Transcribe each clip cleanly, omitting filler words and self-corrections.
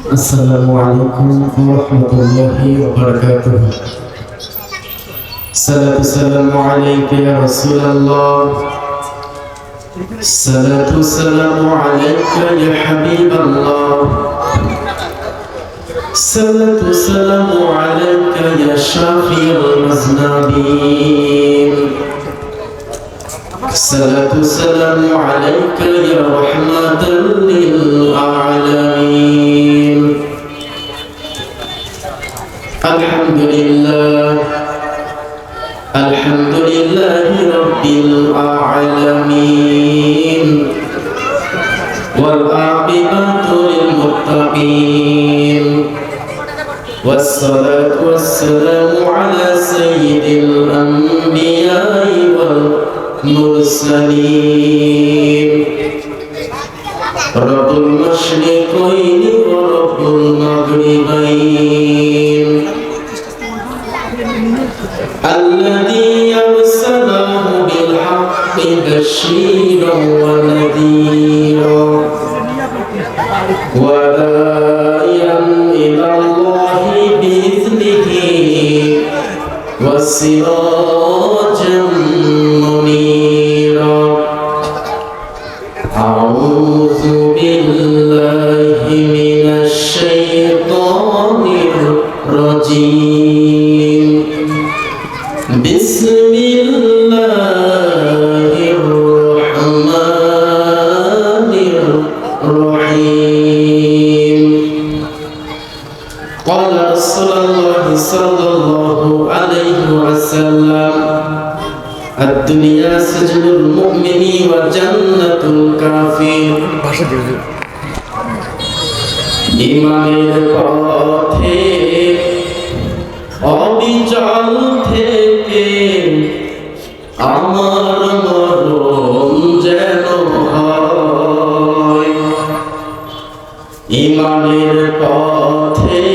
السلام عليكم ورحمة الله وبركاته. صلاة والسلام عليك يا رسول الله. صلاة والسلام عليك يا حبيب الله. صلاة والسلام عليك يا شافي المذنبين. صلاة والسلام عليك يا رحمة للعالمين. الحمد لله الحمد لله رب العالمين والعاقبة للمتقين والصلاة والسلام على سيد الأنبياء والمرسلين رب المشرقين ورب المغربين الذي أرسله بالحق بشيرا ونذيرا وداعيا إلى الله بإذنه وسراجا منيرا. أعوذ بالله من الشيطان الرجيم. بسم الله الرحمن الرحيم. قال رسول الله صلى الله عليه وسلم: الدنيا سجن المؤمن وجنة الكافر. ইমানের পথে অবিচল থেকে আমার মরণ যেন হয়। ইমানের পথে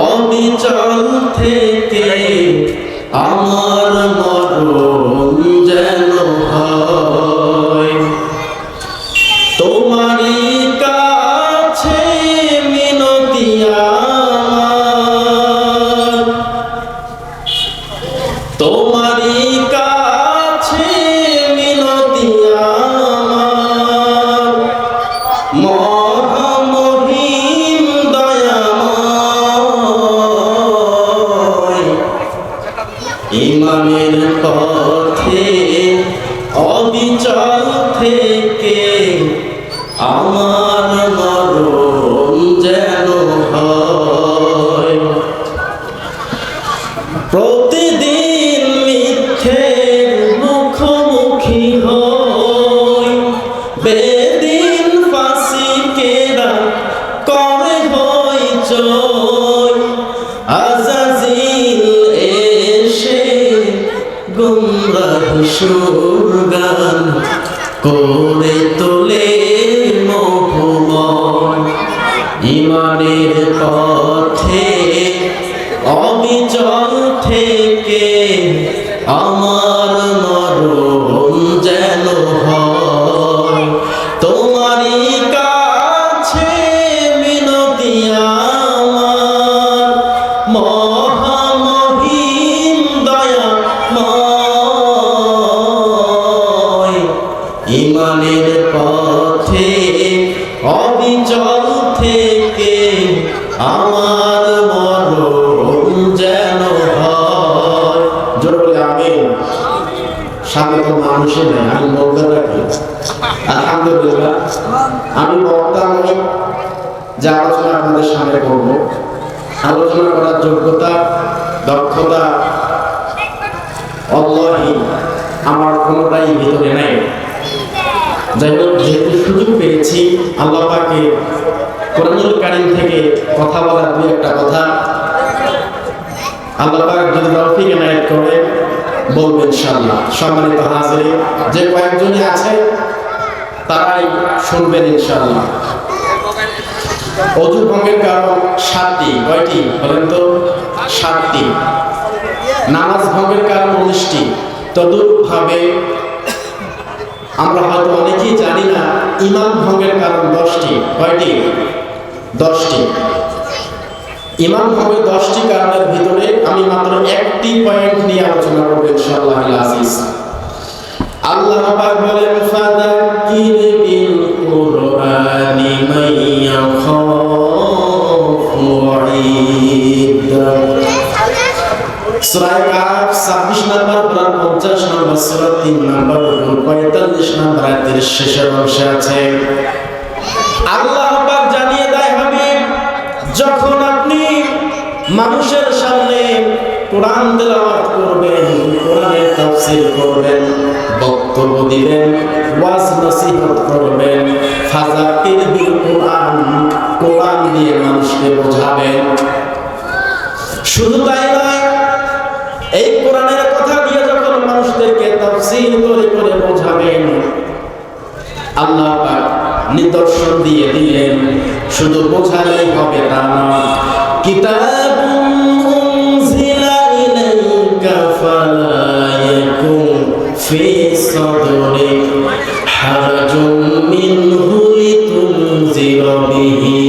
অবিচল থেকে আমার মরণ যেন হয়। তোমারই কাছে মিনতি আমার, তোমারই কাছে মিনতি আমার, মহামহিম দয়াময়। ইমানের পথে অবিচল থেকে আমার মরণ যেন হয়। প্রতিদিন মিথ্যের মুখোমুখি হই, বেদিন ফাসিকেরা করে হইচই। আজাজিল এসে গুমরাহ সুর গান করে তোলে মোহময়। ইমানের পথে অবিচল থেকে আমার মরণ যেন হয়। তোমারই কাছে মিনতি আমার, মহামহিম দয়াময়। ইমানের পথে অবিচল থেকে আমার মরণ যেন হয়। জোর বলে আমিন। সামনে তো মানুষই নেই, আমি বলতে রাখি আলহামদুলিল্লাহ। আমি বক্তা নই যে আলোচনা আপনাদের সামনে করব। আলোচনা করার যোগ্যতা দক্ষতা আল্লাহই, আমার কোনোটাই ভিতরে নেই। যাই হোক, যেহেতু সুযোগ পেয়েছি আল্লাহ পাকে কোরআনুল কারীম থেকে কথা বলার দুই একটা কথা আল্লাহ পাক যদি তৌফিক এনায়েত করে বলবো ইনশাআল্লাহ। সম্মানিত হাজিরিন, যে কয়েকজনই আছে তারাই শুনবেন ইনশাআল্লাহ। অজু ভঙ্গের কারণ 7টি। কয়টি বলেন তো? 7টি। নামাজ ভঙ্গের কারণ 19টি। তদুরূপভাবে আমরা হয়তো অনেকেই জানি না ঈমান ভঙ্গের কারণ 10টি। কয়টি? 10টি। ইমান হবে 10টি কারণের ভিতরে আমি মাত্র একটি পয়েন্ট নিয়ে আলোচনা করব ইনশাআল্লাহ আজিজ। আল্লাহ পাক বলেন ফাযাক্কির বিল কুরআনি মান ইয়াখাফু ওয়াঈদ। সূরা কাফ 26 নম্বর কোরআন 50 নম্বর সূরা 3 নম্বর 45 নম্বর আয়াতের শেষের অংশে আছে। আল্লাহ পাক জানিয়ে দেয় হাবিব, যখন আপনি মানুষের সামনে কোরআন তেলাওয়াত করবেন, কোরআনের তাফসীর করবেন, বক্তব্য দিবেন, ওয়াজ নসিহত করবেন, ফাযাক্কির বিল কুরআন, কোরআন দিয়ে মানুষকে বোঝাবেন। শুধু তাই নয়, এই কোরআনের কথা দিয়ে যখন মানুষদেরকে তাফসীর করে বোঝাবেন, আল্লাহ পাক নিদর্শন দিয়ে দিলেন। শুধু বোঝালেই হবে তা না, কিতাবুন উনজিলা ইলাইকা ফালা ইয়াকুন ফি সাদরিক হারাজুম মিনহু লিতুনজিরা বিহি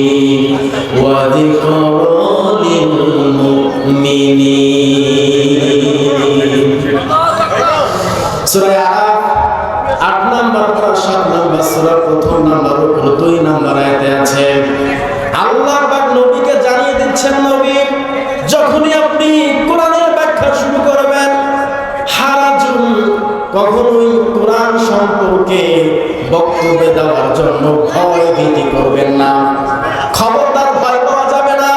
ওয়া যিকরা লিল মুমিনিন। সূরা আরাফ 8 নম্বর পারা 7 নম্বর সূরা 1 নম্বর 2 নম্বর আয়াতে আছে। আল্লাহ পাক নবীকে জানিয়ে দিচ্ছেন, নবী যখনই আপনি কোরআনের ব্যাখ্যা শুরু করবেন, হারাজুন, কখনোই কোরআন সম্পর্কে বক্তব্য দেওয়ার জন্য ভয় ভীতি করবেন না। খবরদার ভয় পাওয়া যাবে না।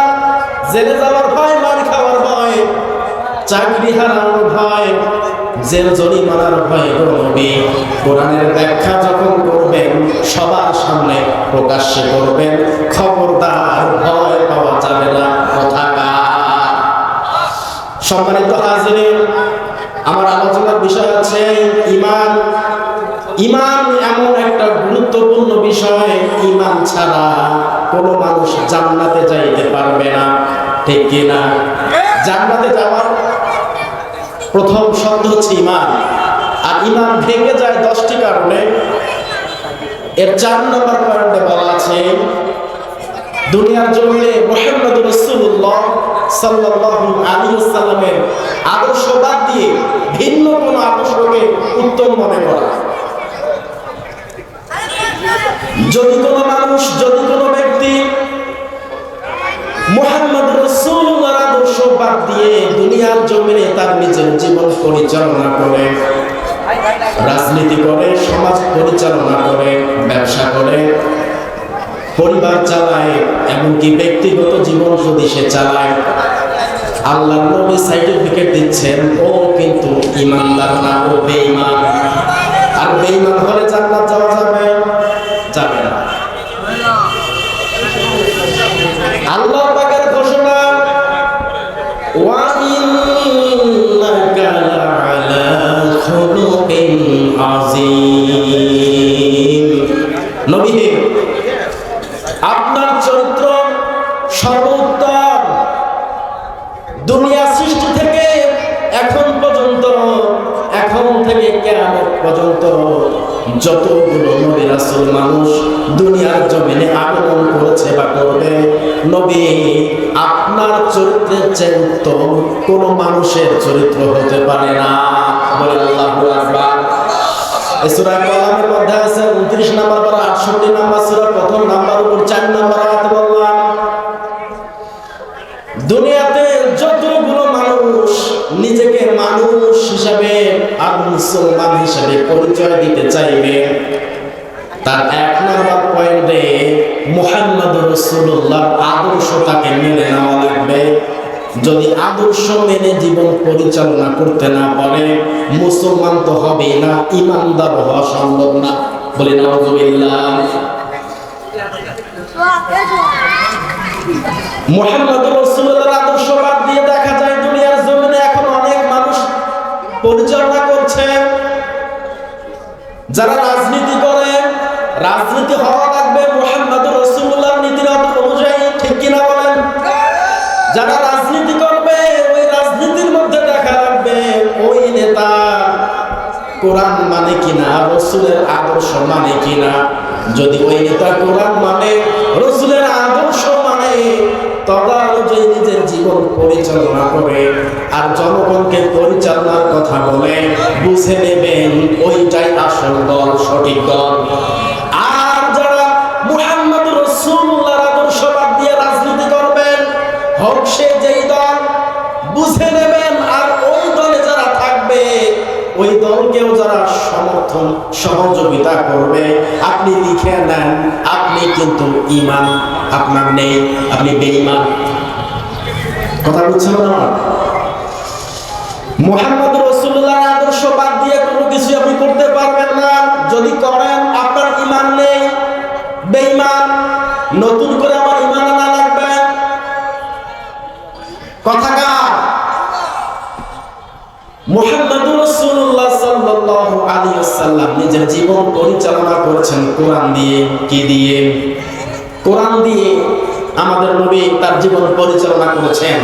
জেলে যাওয়ার ভয়, মার খাওয়ার ভয়, চাকরি হারানোর ভয়, জেল জরিমানার ভয় নবী কোরআনের ব্যাখ্যা যখন করবেন সবার সামনে প্রকাশ্যে করবেন, খবরদার ভয় পাওয়া যাবে না। কথাকার। সম্মানিত হাজিরিন, আমার আলোচনার বিষয় আছে ঈমান। ঈমান এমন একটা গুরুত্বপূর্ণ বিষয়, ঈমান ছাড়া কোনো মানুষ জান্নাতে যাইতে পারবে না। ঠিক কি না? জান্নাতে যাওয়ার প্রথম শর্ত হচ্ছে ঈমান। আর ঈমান ভেঙে যায় 10টি কারণে। এর 4 নম্বর পয়েন্টে বলা আছে, দুনিয়ার জমিনে মুহাম্মদ রাসূলুল্লাহ সাল্লাল্লাহু আলাইহি ওয়াসাল্লামের আদর্শ বাদ দিয়ে ভিন্ন কোনো আদর্শকে উত্তম মনে করা। যদি কোনো মানুষ, যদি কোনো ব্যক্তি মুহাম্মদ রাসূলুল্লাহর আদর্শ বাদ দিয়ে দুনিয়ার জমিনে তার নিজের জীবন পরিচালনা করে, রাজনীতি করে, সমাজ পরিচালনা করে, ব্যবসা করে, পরিবার চালায়, এমনকি ব্যক্তিগত জীবন যদি সে চালায়, আল্লাহর নবী সার্টিফিকেট দিচ্ছেন ও কিন্তু ঈমানদার না, ও বেঈমান। আর বেঈমান হলে জান্নাত যাওয়া যাবে? যাবে না। আল্লাহ পাকের ঘোষণা, ওয়া ইন্নাকা লাআলা খুলুকিন আযীম। নবী, আপনার চরিত্র সর্বোত্তম। দুনিয়া সৃষ্টি থেকে এখন পর্যন্ত, এখন থেকে কিয়ামত পর্যন্ত যতগুলো নবী রাসূল মানুষ দুনিয়ার জমিনে আগমন করেছে বা করবে, নবী আপনার চরিত্রের চেয়ে উত্তম কোনো মানুষের চরিত্র হতে পারে না। বলে আল্লাহু আকবার। এই সূরা কলামের মধ্যে আছে 29 নম্বর পারা 68 নম্বর সূরা 1 নম্বর উপর 4 নম্বর আয়াতে বললাম, দুনিয়াতে যতগুলো মানুষ নিজেকে মানুষ হিসাবে আর মুসলমান হিসাবে পরিচয় দিতে চাইবে, তার 1 নম্বর পয়েন্টে মুহাম্মদ রাসূলুল্লাহর আদর্শটাকে মেনে নেওয়া লাগবে। যদি আদর্শ মেনে জীবন পরিচালনা করতে না পারে, মুসলমান তো হবে না, ঈমানদার হওয়া সম্ভব না। বলি নাউযুবিল্লাহ। মুহাম্মদ রাসূলুল্লাহর আদর্শ বাদ দিয়ে দেখা যায় দুনিয়ার জমিনে এখন অনেক মানুষ পরিচালনা করছে। যারা রাজনীতি করে, রাজনীতি হওয়া লাগবে মুহাম্মদ রাসূলুল্লাহর নীতির অনুযায়ী। ঠিক কিনা বলেন? যারা রাজনীতি করবে, ওই রাজনীতির মধ্যে দেখা লাগবে ওই নেতা কোরআন মানে কিনা, রাসূলের আদর্শ মানে কিনা। যদি ওই নেতা কোরআন মানে, রাসূলের আদর্শ জীবন পরিচালনা করে আর জনগণকে পরিচালনার কথা বলে, বুঝে নেবেন ওইটাই আসল দল, সঠিক দল। আর যারা মুহাম্মদ রাসূলুল্লাহর আদর্শ বাদ দিয়ে রাজনীতি করবেন, হোক সে যেই দল, বুঝে নেবেন আর ওই দলে যারা থাকবে, ওই দলকেও যারা সমর্থন সহযোগিতা করবে, আপনি লিখে নেন আপনি কিন্তু ঈমান আপনার নেই, আপনি বেঈমান। কথা বুঝছেন না? মুহাম্মদ রাসূলুল্লাহর আদর্শ বাদ দিয়ে কোনো কিছু আপনি করতে পারবেন না। যদি করেন আপনার ঈমান নেই, বেঈমান। নতুন করে আমার ঈমান আনা লাগবে। কথা কার? মুহাম্মদ রাসূলুল্লাহ সাল্লাল্লাহু আলাইহি ওয়াসাল্লাম নিজের জীবন পরিচালনা করেছেন কোরআন দিয়ে। কি দিয়ে? কোরআন দিয়ে আমাদের নবী তার জীবন পরিচালনা করেছেন।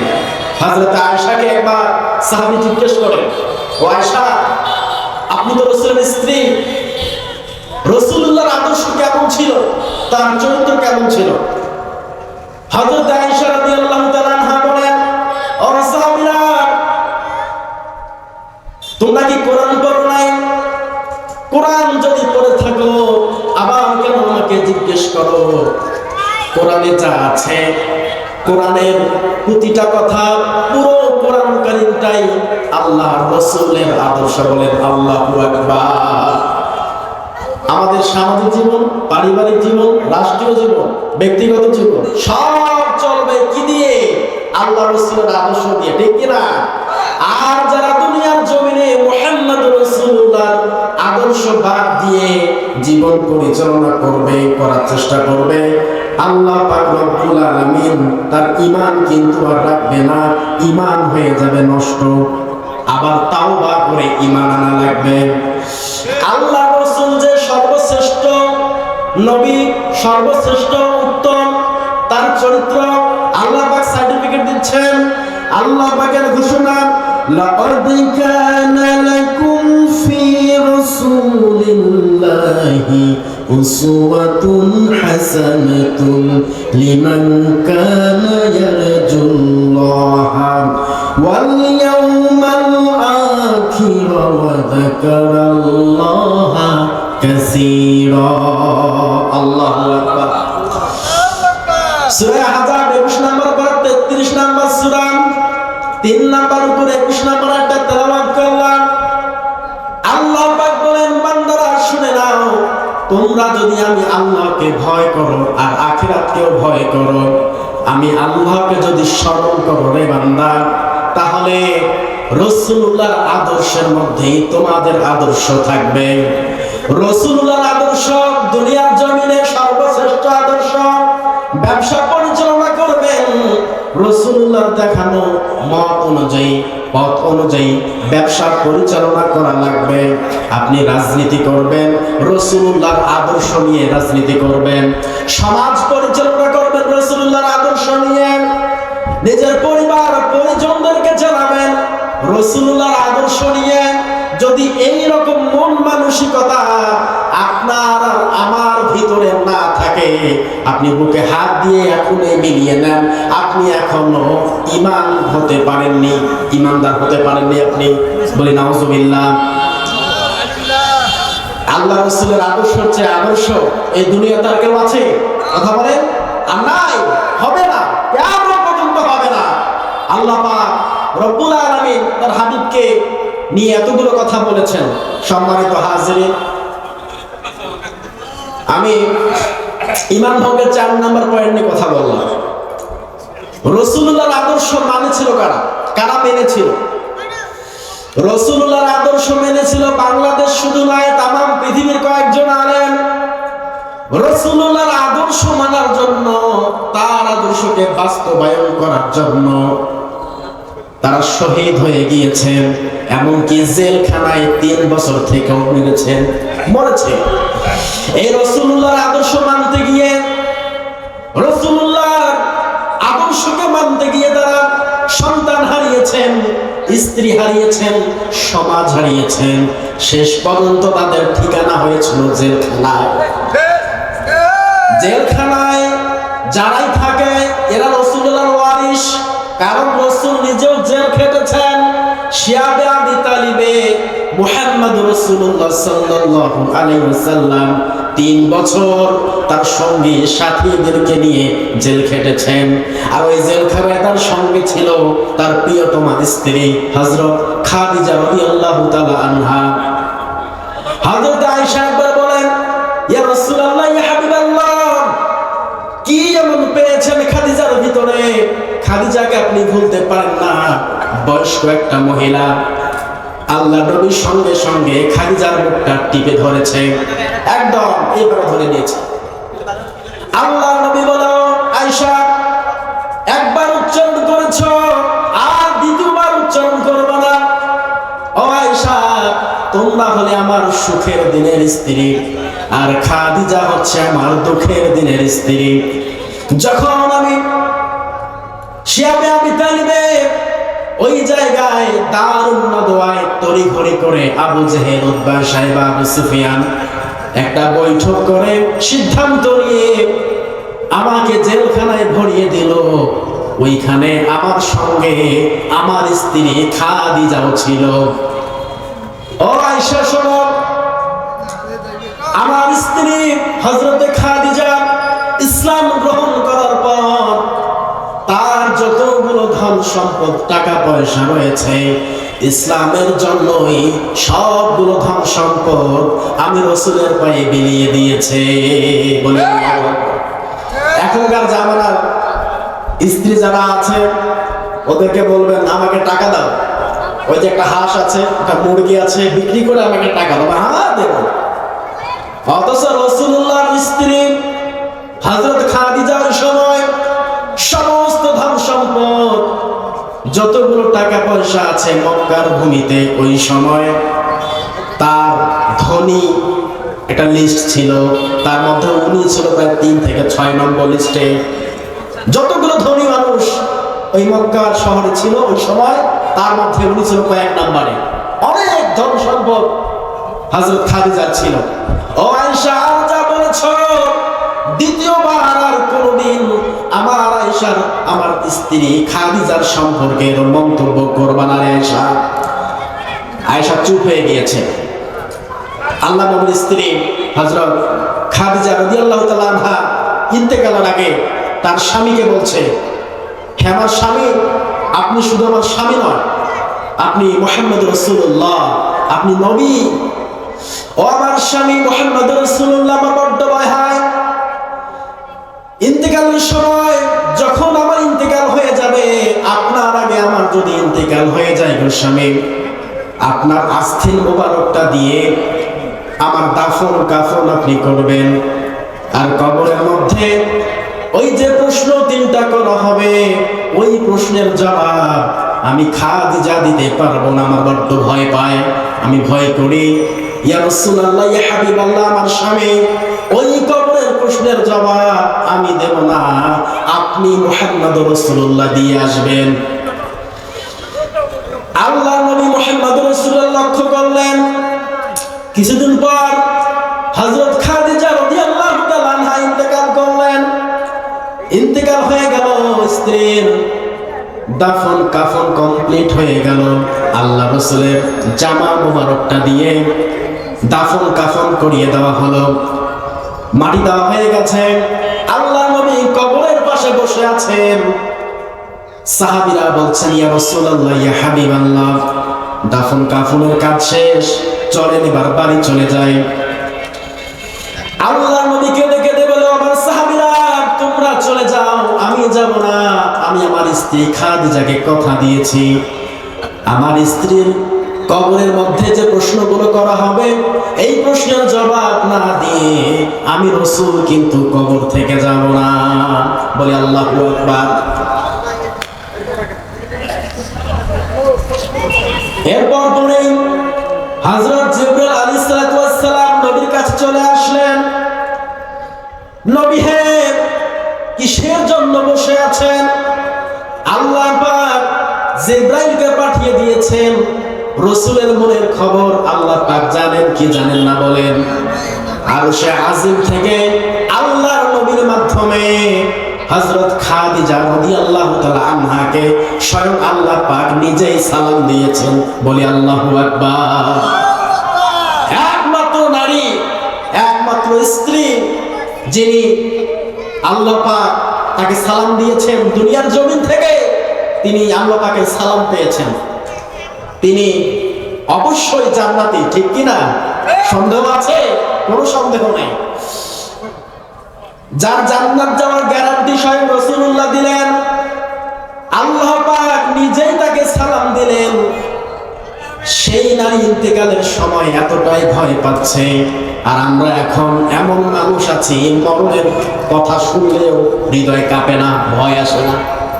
হযরত আয়েশাকে একবার সাহাবী জিজ্ঞেস করেন, ও আয়েশা, আপনি তো রাসূলের স্ত্রী, রাসূলুল্লাহর আদর্শ কেমন ছিল, তার চরিত্র কেমন ছিল? হযরত আয়েশা রাদিয়াল্লাহু তাআলা আনহা বলেন, ও সাহাবীরা, তোমরা কি কোরআন পড়ো নাই? কোরআন যদি পড়ে থাকো আবার কেন আমাকে জিজ্ঞেস করো? কোরআনে যা আছে, কোরআনের প্রতিটা কথা, পুরো কোরআন কারীমটাই আল্লাহর রাসূলের আদর্শ। বলেন আল্লাহু আকবার। আমাদের সামাজিক জীবন, পারিবারিক জীবন, রাষ্ট্রীয় জীবন, ব্যক্তিগত জীবন সব চলবে কি দিয়ে? আল্লাহর রাসূলের আদর্শ দিয়ে, ঠিক কি না? আর যারা দুনিয়ার জমিনে মুহাম্মদ রাসূলুল্লাহর আদর্শ বাদ দিয়ে জীবন পরিচালনা করবে, করার চেষ্টা করবে, আল্লাহ পাক রব্বুল আলামিন তার ঈমান কিন্তু আর রাখবে না, ঈমান হয়ে যাবে নষ্ট। আবার তাওবা করে ঈমান আনা লাগবে। আল্লাহ রাসূল যে সর্বশ্রেষ্ঠ নবী, সর্বশ্রেষ্ঠ উত্তম, তার চরিত্র আল্লাহ পাক সার্টিফিকেট দিচ্ছেন। আল্লাহ পাকের ঘোষণা, লাকাদ কানা লাকুম ফি রাসূলিল্লাহি উসওয়াতুন হাসানাতুন লিমান কানা ইয়ারজুল্লাহা ওয়াল ইয়াওমাল আখির ওয়া যাকারাল্লাহা কাসীরা। আল্লাহু আকবার। সূরা আহজাব 21 নম্বর পারা 33 নম্বর সূরা, 3 নম্বর উপরে 21 নম্বর আয়াতটা তেলাওয়াত করলাম। আল্লাহ পাক বলেন, বান্দারা শুনে নাও, তোমরা যদি আমি আল্লাহকে ভয় করো আর আখিরাতকেও ভয় করো, আমি আল্লাহকে যদি স্মরণ করো রে বান্দা, তাহলে রাসূলুল্লাহর আদর্শের মধ্যেই তোমাদের আদর্শ থাকবে। রাসূলুল্লাহর আদর্শ দুনিয়ার জমিনে সর্বশ্রেষ্ঠ আদর্শ। ব্যবসা পরিচালনা করবেন, রাসূলুল্লাহর দেখানো মত অনুযায়ী, পথ অনুযায়ী ব্যবসা পরিচালনা করা লাগবে। আপনি রাজনীতি করবেন, রাসূলুল্লাহর আদর্শ নিয়ে রাজনীতি করবেন। সমাজ পরিচালনা করবেন রাসূলুল্লাহর আদর্শ নিয়ে। নিজের পরিবার পরিজনদেরকে চালাবেন রাসূলুল্লাহর আদর্শ নিয়ে। যদি এই রকম মন মানসিকতা আপনার আর আমার ভিতরে না থাকে, আপনি বুকে হাত দিয়ে এখনই মিলিয়ে নেন, আপনি এখনো ঈমান হতে পারেননি, ঈমানদার হতে পারেননি আপনি। বলি নাউজুবিল্লাহ। আল্লাহ রাসূলের আদর্শ হচ্ছে আদর্শ এই দুনিয়াতে আর কেউ আছে? কথা বলেন। আর নাই, হবে না, কিয়ামত পর্যন্ত হবে না। আল্লাহ পাক রব্বুল আলামিন তার হাবিবকে নিয়ে এতগুলো কথা বলেছেন। সম্মানিত হাজিরিন, আমি ঈমান ভঙ্গের 4 নম্বর পয়েন্ট নিয়ে কথা বললাম। রাসূলুল্লাহর আদর্শ মানেছিল কারা? কারা মেনেছিল? রাসূলুল্লাহর আদর্শ মেনেছিল বাংলাদেশ শুধু নয়, তামাম পৃথিবীর কয়েকজন আলেম। রাসূলুল্লাহর আদর্শ মানার জন্য, তার আদর্শকে বাস্তবায়ন করার জন্য তারা শহীদ হয়ে গিয়েছেন, এমনকি জেলখানায় 3 বছর থেকে মরেছে। এই রাসূলুল্লাহর আদর্শ মানতে গিয়ে, রাসূলুল্লাহর আদর্শকে মানতে গিয়ে তারা সন্তান হারিয়েছেন, স্ত্রী হারিয়েছেন, সমাজ হারিয়েছেন। শেষ পর্যন্ত তাদের ঠিকানা হয়েছিল জেলখানায়। জেলখানায় যারাই থাকে এরা রাসূলুল্লাহর ওয়ারিস, কারণ রাসূল নিজেও জেল খেটেছেন। শিয়াবে আবি তালিবে মুহাম্মদ রাসূলুল্লাহ সাল্লাল্লাহু আলাইহি ওয়াসাল্লাম 3 বছর তার সঙ্গী সাথীদেরকে নিয়ে জেল খেটেছেন। আর ওই জেলখানায় তার সঙ্গে ছিল তার প্রিয়তমা স্ত্রী হযরত খাদিজা রাদিয়াল্লাহু তাআলা আনহা। হযরত আয়েশা একবার বলেন, ইয়া রাসূলুল্লাহ, ইয়া হাবিবাল্লাহ, কি এমন পেয়েছেন খাদিজার ভিতরে? খাদিজাকে আপনি ভুলতে পারেন না, বয়স্ক একটা মহিলা। আল্লাহ নবীর সঙ্গে সঙ্গে খাদিজার মুখটা টিপে ধরেছে, একদম এইভাবে ধরে নিয়েছে। আল্লাহ নবী বলো, আয়েশা, একবার উচ্চারণ করেছ, আর দ্বিতীয়বার উচ্চারণ করবে না। ও আয়েশা, তোমরা হলে আমার সুখের দিনের স্ত্রী, আর খাদিজা হচ্ছে আমার দুঃখের দিনের স্ত্রী। যখন আমি শিয়াবে আবি তালিবে ওই জায়গায় দারুন নাদওয়ায় তড়িঘড়ি করে আবু জেহেল, উতবা, সাইবা, আবু সুফিয়ান একটা বৈঠক করে সিদ্ধান্ত নিয়ে আমাকে জেলখানায় ভরিয়ে দিল। ওইখানে আমার সঙ্গে আমার স্ত্রী খাদিজাও ছিল। ও আয়েশা শোনো, আমার স্ত্রী হযরতে খাদিজা ইসলাম গ্রহণ করার পর তার যতগুলো ধন সম্পদ, টাকা পয়সা রয়েছে, ইসলামের জন্যই সবগুলো ধন সম্পদ আমি রাসূলের পায়ে বিলিয়ে দিয়েছে। বলে এখনকার জামানার স্ত্রী যারা আছে ওদেরকে বলবেন, আমাকে টাকা দাও, ওই যে একটা হাঁস আছে, একটা মুরগি আছে, বিক্রি করে আমাকে টাকা দাও। হ্যাঁ দেব। অথচ রাসূলুল্লাহর স্ত্রী হযরত খাদিজার সময় সমস্ত ধন সম্পদ, যতগুলো টাকা পয়সা আছে মক্কার ভূমিতে, ওই সময় তার ধনী একটা লিস্ট ছিল, তার মধ্যে উনি ছিল প্রায় 3 থেকে 6 নম্বর লিস্টে। যতগুলো ধনী মানুষ ওই মক্কার শহরে ছিল ওই সময়, তার মধ্যে উনি ছিল কয়েক নম্বরে। অনেক ধন সম্পদ হযরত খাদিজার ছিল। ও আয়েশা, যা বলেছ দ্বিতীয়বার আর কোনদিন আমার আয়েশার, আমার স্ত্রী খাদিজার সম্পর্কে মন্তব্য করবা না আয়েশা। আয়েশা চুপ হয়ে গিয়েছে। আল্লাহ নবীর স্ত্রী হযরত খাদিজা রাদিয়াল্লাহু তাআলা আনহা ইন্তেকালের আগে তার স্বামীকে বলছে, হে আমার স্বামী, আপনি শুধু আমার স্বামী নয়, আপনি মুহাম্মদ রাসূলুল্লাহ, আপনি নবী। ও আমার স্বামী মুহাম্মদ রাসূলুল্লাহ, আমার বড্ড ভয় হয় ইন্তেকালের সময়, যখন আমার ইন্তেকাল হয়ে যাবে, আপনার আগে আমার যদি ইন্তেকাল হয়ে যায় গো স্বামী, আপনার আস্থিন মোবারকটা দিয়ে আমার দাফন কাফন আপনি করবেন। আর কবরের মধ্যে ওই যে প্রশ্ন 3টা করা হবে, ওই প্রশ্নের জবাব আমি খাদিজা দিতে পারবো না, আমার বড্ড ভয় পায়, আমি ভয় করি। ইয়া রাসূলুল্লাহ, ইয়া হাবিবাল্লাহ, আমার স্বামী, ওই কবরের প্রশ্নের জবাব আমি দেব না, আপনি মুহাম্মদ রাসূলুল্লাহ দিয়ে আসবেন। আল্লাহ নবী মুহাম্মদ রাসূলুল্লাহ লক্ষ্য করলেন, কিছুদিন পর হযরত খাদিজা রাদিয়াল্লাহু তাআলা আনহা ইন্তেকাল করলেন। ইন্তেকাল হয়ে গেল, স্ত্রীর দাফন কাফন কমপ্লিট হয়ে গেল। আল্লাহ রাসূলের জামা মোবারকটা দিয়ে দাফন কাফন করিয়ে দেওয়া হলো, মাটি দেওয়া হয়ে গেছে। আল্লাহ নবী কবরের পাশে বসে আছেন। সাহাবীরা বলছেন, ইয়া রাসূলুল্লাহ, ইয়া হাবিবাল্লাহ, দাফন কাফনের কাজ শেষ, চলেন এবার বাড়ি চলে যাই। আল্লাহ নবীকে ডেকে দেবে, আমার সাহাবীরা তোমরা চলে যাও, আমি যাব না, আমি আমার স্ত্রী খাদিজাকে কথা দিয়েছি, আমার স্ত্রীর কবরের মধ্যে যে প্রশ্নগুলো করা হবে, এই প্রশ্নের জবাব না দিয়ে আমি রাসূল কিন্তু কবর থেকে যাব না। বলে আল্লাহু আকবার। এরপর পরে হযরত জিবরাইল আলাইহিস সালাতু ওয়াস সালাম নবীর কাছে চলে আসলেন। নবী হে, কিসের জন্য বসে আছেন? আল্লাহ পাক জিবরাইলকে পাঠিয়ে দিয়েছেন, রাসূলের মনের খবর আল্লাহ পাক জানেন কি জানেন না বলেন? আরশে আজিম থেকে আল্লাহর নবীর মাধ্যমে হযরত খাদিজা রাদিয়াল্লাহু তাআলা আনহাকে স্বয়ং আল্লাহ পাক নিজেই সালাম দিয়েছেন। বলি আল্লাহু আকবার। একমাত্র নারী, একমাত্র স্ত্রী যিনি আল্লাহ পাক তাকে সালাম দিয়েছেন দুনিয়ার জমিন থেকে, তিনি আল্লাহ পাকের সালাম পেয়েছেন। তিনি অবশ্যই জান্নাতি, ঠিক কিনা? সন্দেহ আছে? কোনো সন্দেহ নেই। যার জান্নাত যাওয়ার গ্যারান্টি স্বয়ং রাসূলুল্লাহ দিলেন, আল্লাহ পাক নিজেই তাকে সালাম দিলেন। সেই নারী ইন্তেকালের সময় এতটাই ভয় পাচ্ছে, আর আমরা এখন এমন মানুষ আছি মরণের কথা শুনলেও হৃদয় কাঁপে না, ভয় আসে না।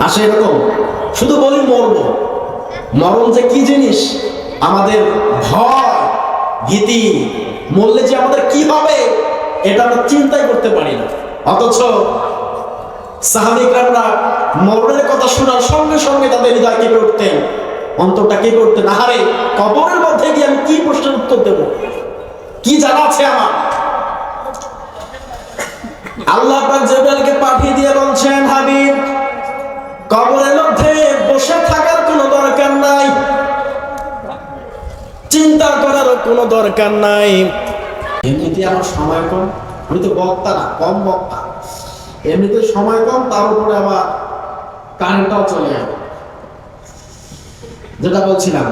আসে এরকম? শুধু বলি মরবো, মরণ যে কি জিনিস আমাদের ভয় ভীতি, মরলে যে আমাদের কি হবে এটা আমরা চিন্তাই করতে পারি না। অথচ সাহাবীরা মরণের কথা শোনার সঙ্গে সঙ্গে তাদের হৃদয় কেঁপে উঠতেন, অন্তরটা কেঁপে উঠতেন। আহারে, কবরের মধ্যে গিয়ে আমি কি প্রশ্নের উত্তর দেব, কি জানা আছে আমার? আল্লাহ পাক জিবরাইলকে পাঠিয়ে দিয়ে বলছেন, হাবিব, কবরের মধ্যে বসে থাকার কোনো দরকার নাই, চিন্তা করারও কোনো দরকার নাই। এমনিতে আমার সময় কম, আমি তো বক্তা না, কম বক্তা, এমনিতে সময় কম, তার উপরে আবার কারেন্টটাও চলে যাবে। যেটা বলছিলাম,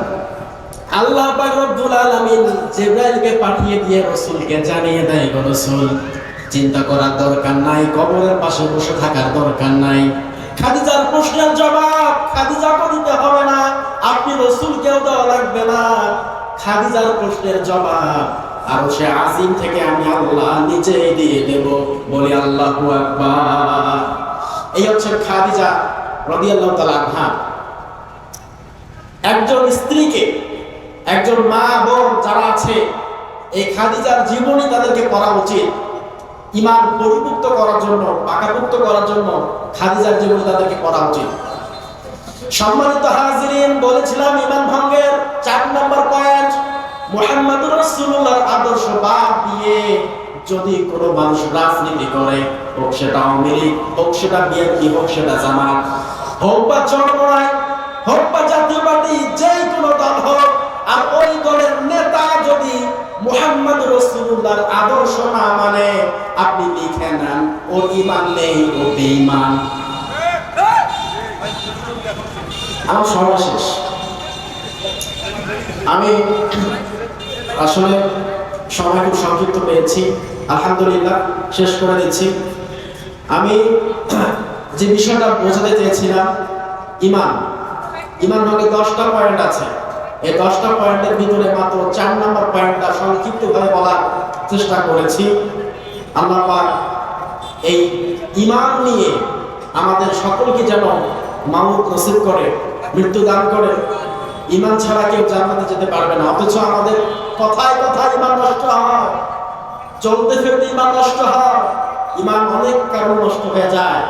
আল্লাহ পাক রব্বুল আলামিন জিবরাইলকে পাঠিয়ে দিয়ে রাসূলকে জানিয়ে দেয়, গো রাসূল, চিন্তা করার দরকার নাই, কবরের পাশে বসে থাকার দরকার নাই। খাদিজার প্রশ্নের জবাব খাদিজাকে দিতে হবে না, আপনি রাসূলকেও দেওয়া লাগবে না। খাদিজার প্রশ্নের জবাব আরশে আজিম থেকে আমি আল্লাহ নিজেই দিয়ে দেব। বলি আল্লাহু আকবার। এই হচ্ছে খাদিজা রাদিয়াল্লাহু তাআলা আনহা। একজন স্ত্রীকে, একজন মা বোন যারা আছে, এই খাদিজার জীবনী তাদেরকে পড়া উচিত। ঈমান পরিপুক্ত করার জন্য, পাকাপুক্ত করার জন্য খাদিজার জীবনী তাদেরকে পড়া উচিত। সম্মানিত হাজিরিন, বলেছিলাম ঈমান ভঙ্গের 4 নম্বর পয়েন্ট, মুহাম্মদুর রাসূলুল্লাহর আদর্শ বাদ দিয়ে যদি কোনো মানুষ রাজনীতি করে, হোক সেটা আওয়ামী লীগ, হোক সেটা বিএনপি, হোক সেটা জামাত, হোক বা চরমরাই, হোক বা জাতীয় পার্টি, যেই কোনো দল হোক, আর ওই দলের নেতা যদি মুহাম্মদুর রাসূলুল্লাহর আদর্শ না মানে, আপনি লিখে নেন ও ঈমান নেই, ও বেঈমান। আমার সময় শেষ। আমি আসলে সময় খুব সংক্ষিপ্ত পেয়েছি, আলহামদুলিল্লাহ শেষ করে দিচ্ছি। আমি যে বিষয়টা বোঝাতে চেয়েছিলাম, ঈমান, ঈমান ভাঙে 10টা পয়েন্ট আছে। এই 10টা পয়েন্টের ভিতরে মাত্র 4 নম্বর পয়েন্টটা সংক্ষিপ্তভাবে বলার চেষ্টা করেছি। আল্লাহ পাক এই ঈমান নিয়ে আমাদের সকলকে যেন মাউত নসিব করে, মৃত্যু দান করে। ঈমান ছাড়া কেউ জান্নাতে যেতে পারবে না। অথচ আমাদের কথায় কথায় ঈমান নষ্ট হয়, চলতে ফিরতে ঈমান নষ্ট হয়। ঈমান অনেক কারণ নষ্ট হয়ে যায়।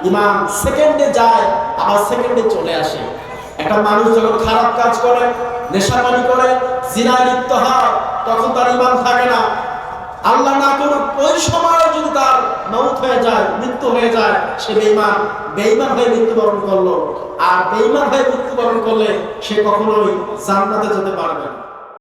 ঈমান সেকেন্ডে যায়, আবার সেকেন্ডে চলে আসে। একটা মানুষ যখন খারাপ কাজ করে, নেশাপানি করে, জিনায় লিপ্ত হয়, তখন তার ঈমান থাকে না। আল্লাহ না করুক ওই সময় যদি তার মওত হয়ে যায়, মৃত্যু হয়ে যায়, সে বেঈমান, বেঈমান হয়ে মৃত্যুবরণ করলো। আর বেঈমান হয়ে মৃত্যুবরণ করলে সে কখনোই জান্নাতে যেতে পারবে না।